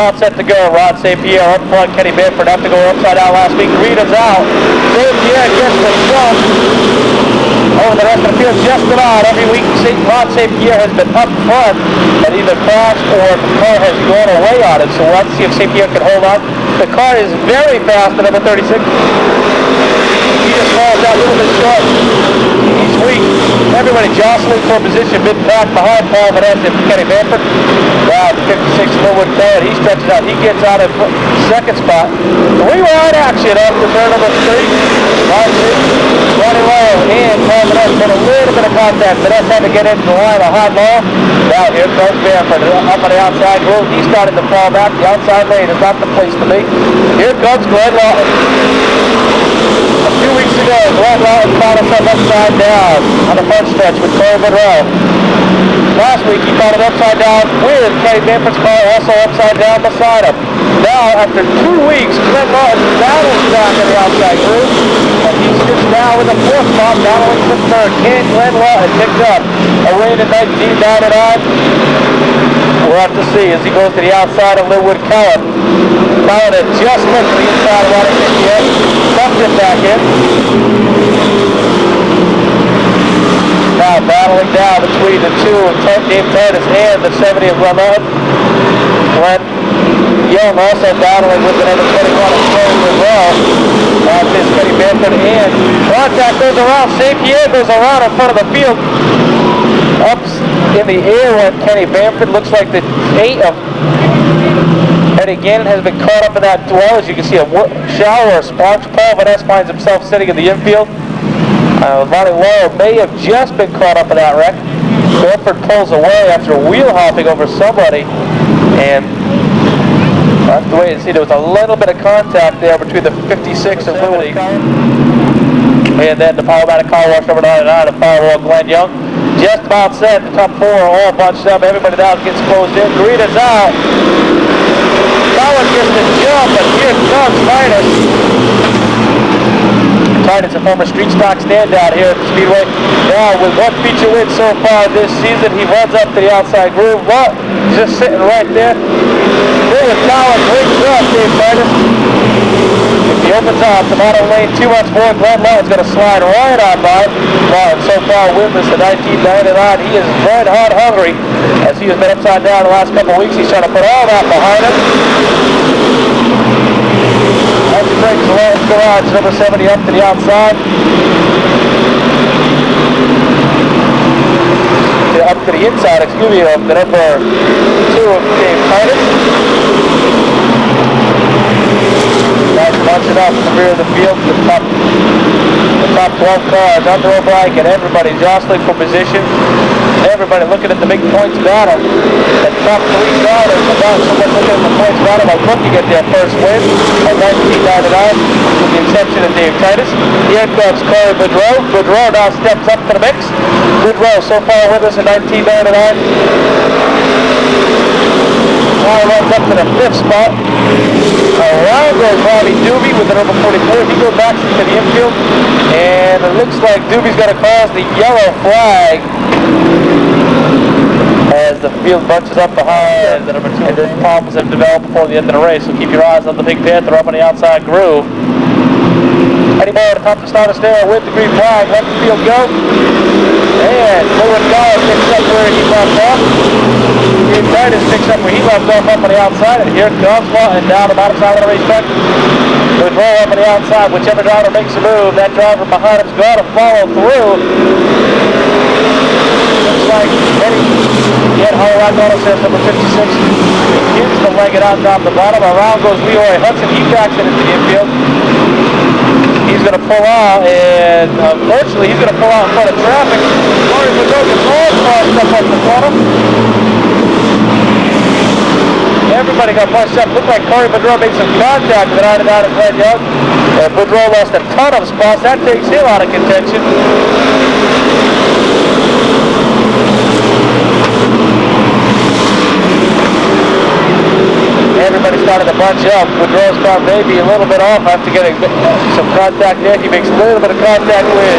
about set to go. Rod St. Pierre up front. Kenny Bamford have to go upside down last week. Rita's out. St. Pierre gets the jump over the rest of the field just about. Every week Rod St. Pierre has been up front and either crashed or the car has gone away on it. So we'll have to see if St. Pierre can hold on. The car is very fast at number 36. He just falls out a little bit short. He's weak. Everybody jostling for position mid-pack behind Paul Fernandes and Kenny Bamford. Wow, the 56 Linwood Cowen, he stretches out. He gets out in second spot. Rewind action after turn number 3. Running low, and Paul Fernandes had a little bit of contact. Fernandes had to get into the line, a hot ball. Now here comes Bamford up on the outside groove. He started to fall back. The outside lane is not the place to be. Here comes Glenn Lawton. A few weeks ago, Glenn Lawton found himself upside down on the front stretch with Corey Monroe. Last week he found it upside down with Kenny Bamford's car also upside down beside him. Now, after 2 weeks, Glenn Lawton battles back in the outside groove, and he sits now in the 4th spot, battling for 3rd. Can Glenn Lawton picked up a win in 1999? We'll have to see as he goes to the outside of Linwood Cowen. Found it just looked to the inside of Washington yet. Tucked it back in. Now battling down between the 2 of Dave Titus and the 70 of Glenn Lawton. Glenn Young also battling with the number 21 of Corey Monroe. This Kenny Bamford, and contact goes around. St. Pierre goes around in front of the field. Up in the air when Kenny Bamford looks like the 8 of Eddie Gannon has been caught up in that duel. As you can see, a shower of sparks. Paul Fernandes finds himself sitting in the infield. Ronnie Laurel may have just been caught up in that wreck. Bamford pulls away after wheel hopping over somebody, and we'll have to wait and see. There was a little bit of contact there between the 56 and Linwood Cowen. And then the Powermatic car wash number 99 of Powerwall Glenn Young. Just about set. The top 4 are all bunched up. Everybody now gets closed in. Greena's out. Cowen gets the jump, but here comes Titus. Titus, a former street stock standout here at the Speedway. Now, with 1 feature win so far this season, he runs up to the outside groove. Well, just sitting right there. There Cowen brings up Dave Titus. If he opens up the bottom lane too much more, Glenn Lawton's going to slide right on by. Lawton so far winless in 1999. He is red hot hungry as he has been upside down the last couple of weeks. He's trying to put all that behind him. As he brings Lawton's garage number 70 up to the outside. Up to the inside, excuse me, of the number 2 of Dave Titus. That's bunching up in the rear of the field. The top 12 cars under O'Brien, and everybody jostling for position. Everybody looking at the big points battle. The top 3 drivers are not so much looking at the points battle, but looking at their first win of 1999, with the exception of Dave Titus. Here comes Corey Monroe. Monroe now steps up to the mix. Monroe so far with us in 1999. Now runs up to the 5th spot. Around goes Bobby Doobie with the number 44. He goes back to the infield, and it looks like Doobie's going to cause the yellow flag as the field bunches up behind the number 2. And then problems have developed before the end of the race, so keep your eyes on the Big Panther up on the outside groove. Eddie Moore at the top of the starter stair with the green flag. Let the field go. And Linwood Cowen picks up where he left off. Dave Titus picks up where he left off up on the outside. And here comes Lawton down the bottom side of the racetrack. Would roll up on the outside. Whichever driver makes a move, that driver behind him's got to follow through. Looks like Eddie Get Hard Auto says number 56. Begins to leg it out down the bottom. Around goes Leroy Hudson. He backs it into the infield. He's going to pull out, and unfortunately, he's going to pull out in front of traffic. Corey Monroe gets all crossed up the corner. Everybody got punched up. Looked like Corey Monroe made some contact with the 99 of Glenn Young. Monroe lost a ton of spots. That takes him out of contention. Everybody started to bunch up. Monroe's car maybe a little bit off after getting some contact there. He makes a little bit of contact with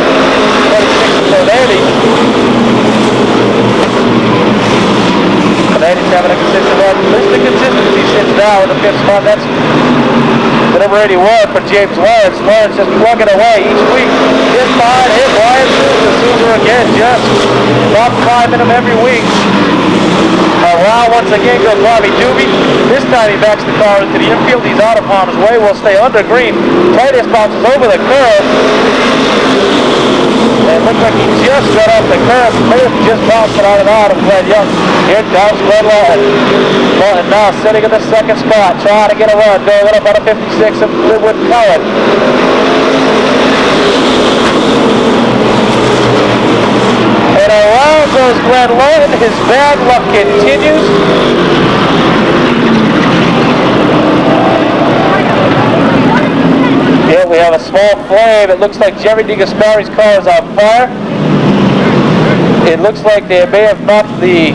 26 of Fernandes. Fernandes having a consistent run. At least the consistency sits now in the 5th spot. That's the number 81 for James Lawrence. Lawrence just plugging away each week. Hit behind, hit Ryan Souza. Souza again just about climbing him every week. Around once again goes Bobby Doobie. This time he backs the car into the infield. He's out of harm's way. Will stay under green. Titus bounces over the curb. And it looks like he just got off the curb. Both just bouncing on and out of Glenn Young. Here comes Glenn Lawton. Lawton now sitting in the 2nd spot, trying to get a run. Going up on a 56 of Linwood Cowen. And around goes Glenn Lawton. His bad luck continues. Yeah, we have a small flame. It looks like Jerry DeGasperi's car is on fire. It looks like they may have knocked the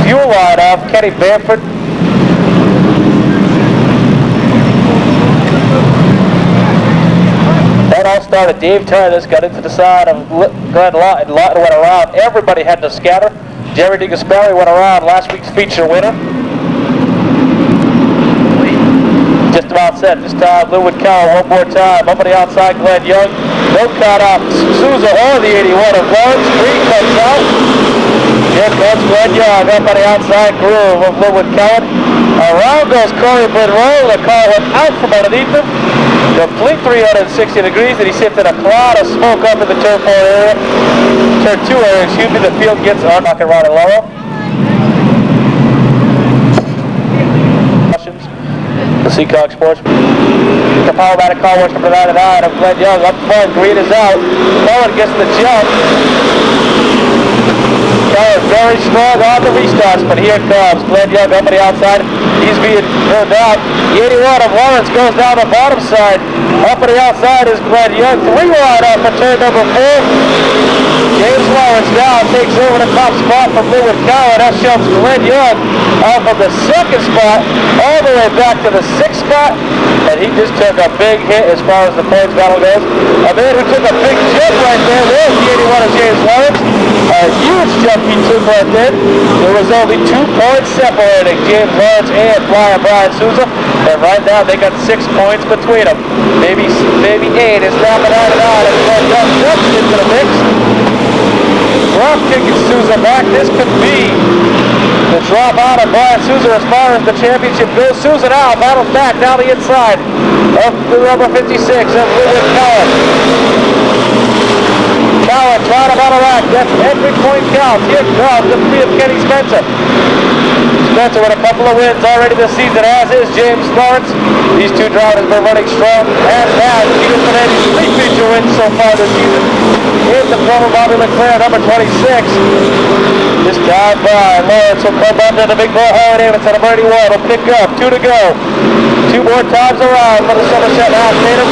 fuel line off. Kenny Bamford. That all started. Dave Titus got into the side of Glenn Lawton. Lawton went around. Everybody had to scatter. Jerry DeGasperi went around, last week's feature winner. Just about set. This time, Linwood Cowen one more time. Up on the outside, Glenn Young. No cut off Souza or the 81 of Lawrence. Green comes out. Here comes Glenn Young up on the outside groove of Linwood Cowen. Around goes Corey Monroe. The car went out from underneath him. Complete 360 degrees, and he sits in a cloud of smoke up in the turn 4 area. Turn 2 area, excuse me. The field gets on. Knocking around and lower. The Sekonk Sportsman. The powermatic car wash number 99 of Glenn Young up front. Green is out. Cowen gets the jump. Cowen very strong on the restarts, but here comes Glenn Young up on the outside. He's being turned out. The 81 of Lawrence goes down the bottom side. Up on the outside is Glenn Young. 3 wide off for turn number 4. James Lawrence now takes over the top spot from Linwood Cowen. That shoves Glenn Young off of the 2nd spot all the way back to the 6th spot. And he just took a big hit as far as the points battle goes. A man who took a big jump right there. There's the 81 of James Lawrence. A huge jump he took right there. There was only 2 points separating James Lawrence and Flyer Brian Souza. And right now they got 6 points between them. Maybe 8 is dropping out and out. And Glenn Young jumps into the mix. Drop kicking Souza back. This could be the drop out of Brian Souza as far as the championship goes. Souza now battles back down the inside of the number 56 of Linwood Cowen. Cowen trying to battle back. That's every point counts. Here comes the 3 of Kenny Spencer. Spencer with a couple of wins already this season, as is James Lawrence. These 2 drivers have been running strong. And now Peter Fernandes 3 feature wins so far this season. Here's the former Bobby Leclerc, number 26. This time by Lawrence will come under the big boy Harley Davidson of 31. Will pick up. 2 to go. 2 more times around for the Somerset now. Tatum.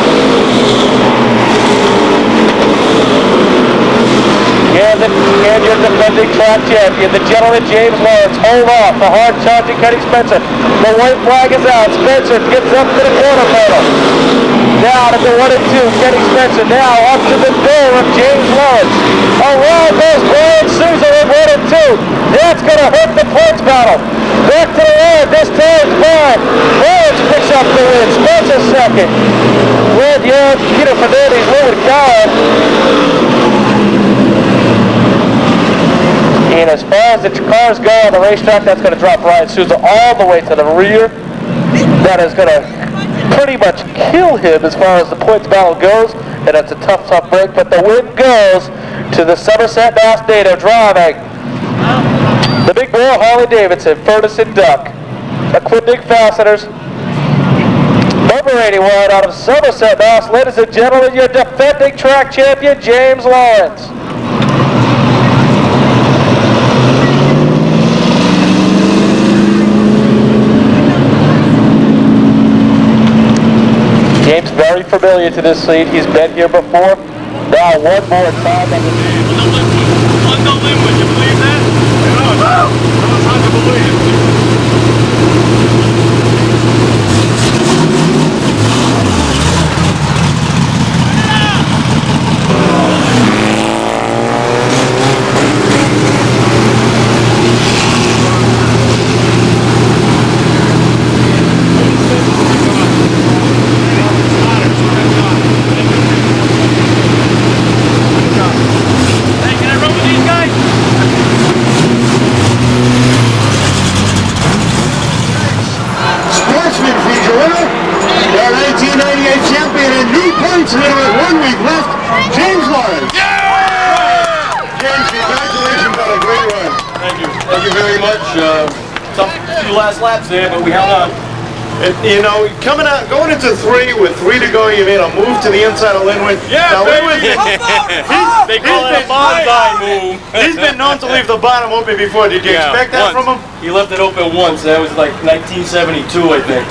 And your defending track champion, the gentleman James Lawrence. Hold off the hard charging Kenny Spencer. The white flag is out. Spencer gets up to the quarter panel. Down at the 1 and 2. Kenny Spencer now up to the door of James Lawrence. Around goes Brian Souza in 1 and 2. That's going to hurt the points battle. Back to the line. This time's by. Lawrence picks up the win. Spencer second. Glenn Young, Peter Fernandes, Linwood Cowen. And as far as the cars go on the racetrack, that's going to drop Brian Souza all the way to the rear. That is going to pretty much kill him as far as the points battle goes. And that's a tough break. But the win goes to the Somerset Mass native driving the big boy Harley Davidson, Furnace and Duck. Aquidneck Fasteners. Number 81 out of Somerset Mass. Ladies and gentlemen, your defending track champion, James Lawrence. James very familiar to this lead. He's been here before. Now 1 more time. Under Linwood, you believe that? No. It's hard to believe. last laps there, but we held on. And, you know, going into 3 with 3 to go, you made a move to the inside of Linwood. Yeah, now, Linwood, they call it a bonsai move. he's been known to leave the bottom open before. Did you expect that from him? He left it open once. That was like 1972, I think.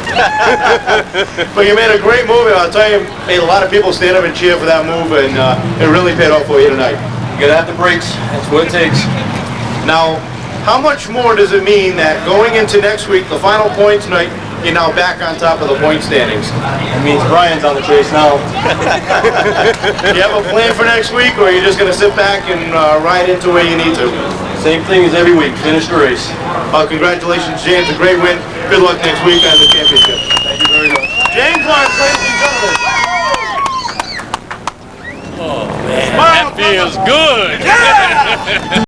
But you made a great move, and I'll tell you, made a lot of people stand up and cheer for that move, and it really paid off for you tonight. You gotta have the brakes. That's what it takes. Now, how much more does it mean that going into next week, the final points night, you're now back on top of the point standings? It means Brian's on the chase now. Do you have a plan for next week, or are you just going to sit back and ride into where you need to? Same thing as every week. Finish the race. Congratulations, James. A great win. Good luck next week on the championship. Thank you very much. James Lawrence, ladies and gentlemen. Oh man, that feels good.